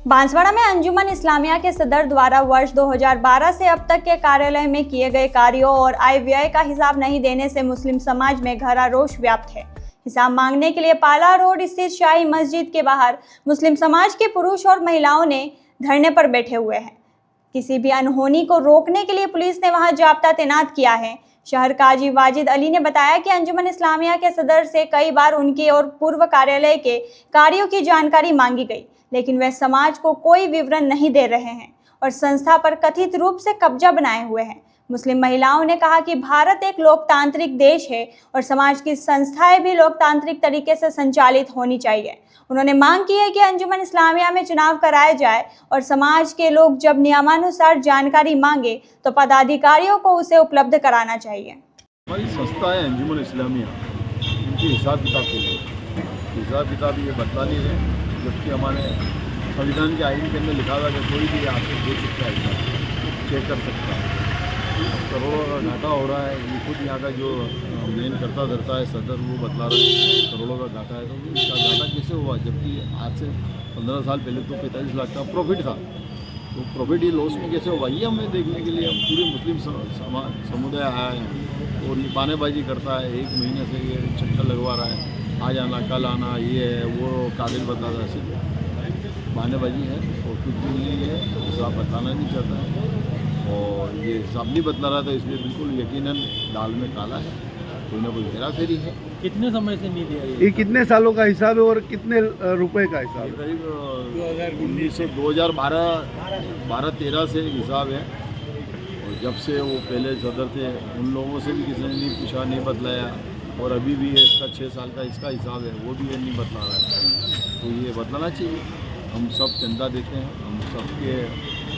बांसवाड़ा में अंजुमन इस्लामिया के सदर द्वारा वर्ष 2012 से अब तक के कार्यालय में किए गए कार्यों और आय व्यय का हिसाब नहीं देने से मुस्लिम समाज में गहरा रोष व्याप्त है। हिसाब मांगने के लिए पाला रोड स्थित शाही मस्जिद के बाहर मुस्लिम समाज के पुरुष और महिलाओं ने धरने पर बैठे हुए हैं। किसी भी अनहोनी को रोकने के लिए पुलिस ने वहां जाब्ता तैनात किया है। शहर काजी वाजिद अली ने बताया कि अंजुमन इस्लामिया के सदर से कई बार उनके और पूर्व कार्यालय के कार्यों की जानकारी मांगी गई, लेकिन वे समाज को कोई विवरण नहीं दे रहे हैं और संस्था पर कथित रूप से कब्जा बनाए हुए हैं। मुस्लिम महिलाओं ने कहा कि भारत एक लोकतांत्रिक देश है और समाज की संस्थाएं भी लोकतांत्रिक तरीके से संचालित होनी चाहिए। उन्होंने मांग की है कि अंजुमन इस्लामिया में चुनाव कराया जाए और समाज के लोग जब नियमानुसार जानकारी मांगे तो पदाधिकारियों को उसे उपलब्ध कराना चाहिए। हमारी संस्था है अंजुमन इस्लामिया, इनकी हिसाब किताब के लिए हिसाब किताब ये बता नहीं रहे, जबकि हमारे संविधान के आइन के अंदर लिखा हुआ कि कोई भी आपको दे सकता है, हिसाब चेक कर सकता है। करोड़ों का घाटा हो रहा है, ये खुद यहाँ का जो मेन करता धरता है सदर वो बतला रहा है करोड़ों का घाटा है। तो इसका घाटा कैसे हुआ, जबकि आज से 15 साल पहले तो 45 लाख का प्रॉफिट था, तो प्रॉफिट ही लॉस में कैसे हुआ ये हमें देखने के लिए पूरे मुस्लिम समुदाय आया है और निपानेबाजी करता है। 1 महीने से ये चक्कर लगवा रहा है, आज आना कल आना, ये है वो काबिल बता रहा है, सिर्फ बहानेबाजी है और कुछ भी नहीं है। हिसाब बताना नहीं चाहता है और ये हिसाब नहीं बतला रहा, तो इसलिए बिल्कुल यकीनन दाल में काला है, कोई ना कोई हेरा फेरी है। कितने समय से नहीं दिया ये कितने सालों का हिसाब है और कितने रुपए का हिसाब है? करीब 2012-13 से हिसाब है और जब से वो पहले सदर थे उन लोगों से भी किसी ने नहीं पूछा, नहीं बतलाया और अभी भी है इसका 6 साल का इसका हिसाब है वो भी ये नहीं बतला रहा है। तो ये बतलाना चाहिए। हम सब चंदा देते हैं, हम सबके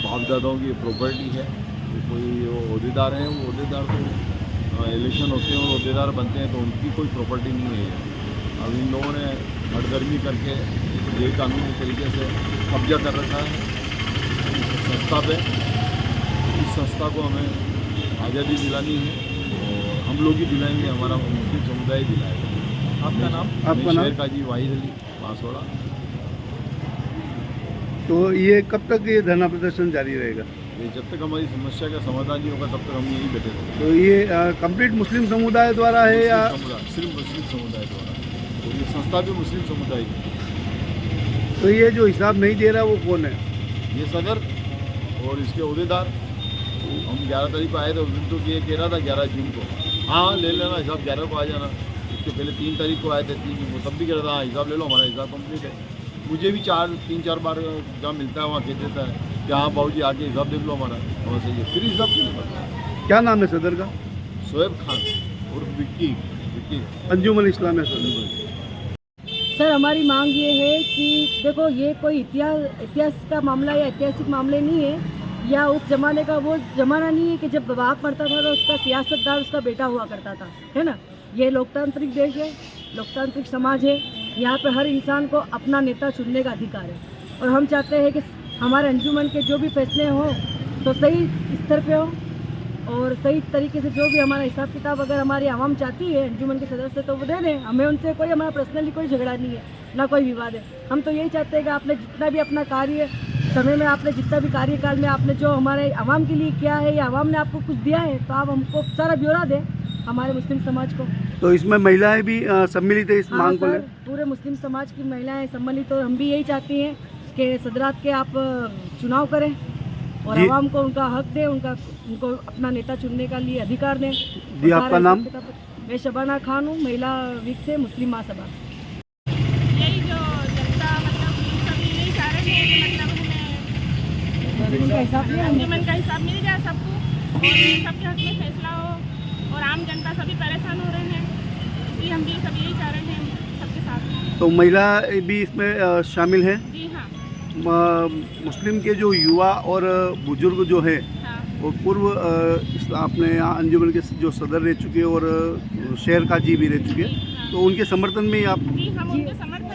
बाप दादाओं की प्रॉपर्टी है। तो कोई अहदेदार हैं, वो अहदेदार तो इलेक्शन होते हैं और अहदेदार बनते हैं तो उनकी कोई प्रॉपर्टी नहीं है। अब इन लोगों ने हटगर्मी करके ये कानूनी तरीके से कब्जा कर रखा है इस संस्था पे। इस संस्था को हमें आज़ादी दिलानी है और हम लोग ही दिलाएंगे, हमारा मुस्लिम समुदाय दिलाएगा। आपका नाम? आपका नाम? शहर काजी वाहिद अली, बांसवाड़ा। तो ये कब तक ये धरना प्रदर्शन जारी रहेगा? ये जब तक हमारी समस्या का समाधान नहीं होगा तब तक हम यहीं बैठे रहेंगे। तो ये कंप्लीट मुस्लिम समुदाय द्वारा है या सिर्फ मुस्लिम समुदाय द्वारा? तो ये संस्था भी मुस्लिम समुदाय की। तो ये जो हिसाब नहीं दे रहा वो कौन है? ये सदर और इसके अहदेदार। हम 11 तारीख को आए थे, उस दिन तो ये कह रहा था 11 जून को हाँ ले लेना हिसाब, 11 को आ जाना। इसके पहले 3 तारीख को आए थे, 3 जून को, तब भी कह रहा था हाँ हिसाब ले लो, हमारा हिसाब कम्प्लीट है। मुझे भी 3-4 बार जहाँ मिलता है वहाँ कह देता है कि हाँ बाबूजी आके हिसाब देख लो हमारा, वहाँ से ये फिर हिसाब नहीं पड़ता। क्या नाम है सदर का? शोएब खान और विक्की अंजुमन इस्लामिया सदर। सर हमारी मांग ये है कि देखो ये कोई इतिहास का मामला या ऐतिहासिक मामले नहीं है या उस जमाने का वो जमाना नहीं है कि जब बाप मरता था तो उसका सियासतदार उसका बेटा हुआ करता था, है ना। ये लोकतांत्रिक देश है, लोकतांत्रिक समाज है, यहाँ पर हर इंसान को अपना नेता चुनने का अधिकार है और हम चाहते हैं कि हमारे अंजुमन के जो भी फैसले हों तो सही स्तर पे हो और सही तरीके से। जो भी हमारा हिसाब किताब अगर हमारी आवाम चाहती है अंजुमन के सदस्य तो वो दे दें, हमें उनसे कोई हमारा पर्सनली कोई झगड़ा नहीं है, ना कोई विवाद है। हम तो यही चाहते हैं कि आपने जितना भी अपना कार्य समय में आपने जितना भी कार्यकाल में आपने जो हमारे आवाम के लिए किया है या आवाम ने आपको कुछ दिया है तो आप हमको सारा ब्यौरा दें हमारे मुस्लिम समाज को। तो इसमें महिलाएं भी सम्मिलित है इस मांग को? पूरे मुस्लिम समाज की महिलाएं सम्मिलित और हम भी यही चाहती हैं कि सदरात के आप चुनाव करें और आवाम को उनका हक दें, उनको अपना नेता चुनने का लिए अधिकार दें। जी आपका नाम? मैं शबाना खान हूँ, महिला वीक से मुस्लिम महासभा। यही जो जनता मतलब सब यही चाह रहे हैं कि मतलब हमें अंजुमन का हिसाब मिल जाए सबको और सबके हक में फैसला हो और आम जनता सभी परेशान हो रहे हैं, इसलिए हम भी सब यही चाह रहे हैं सबके साथ। तो महिला भी इसमें शामिल है? जी हाँ। मुस्लिम के जो युवा और बुजुर्ग जो है हाँ। वो पूर्व अपने यहाँ अंजुमन के जो सदर रह चुके और शहर काजी भी रह चुके, तो उनके समर्थन में आप? जी हम उनके समर्थन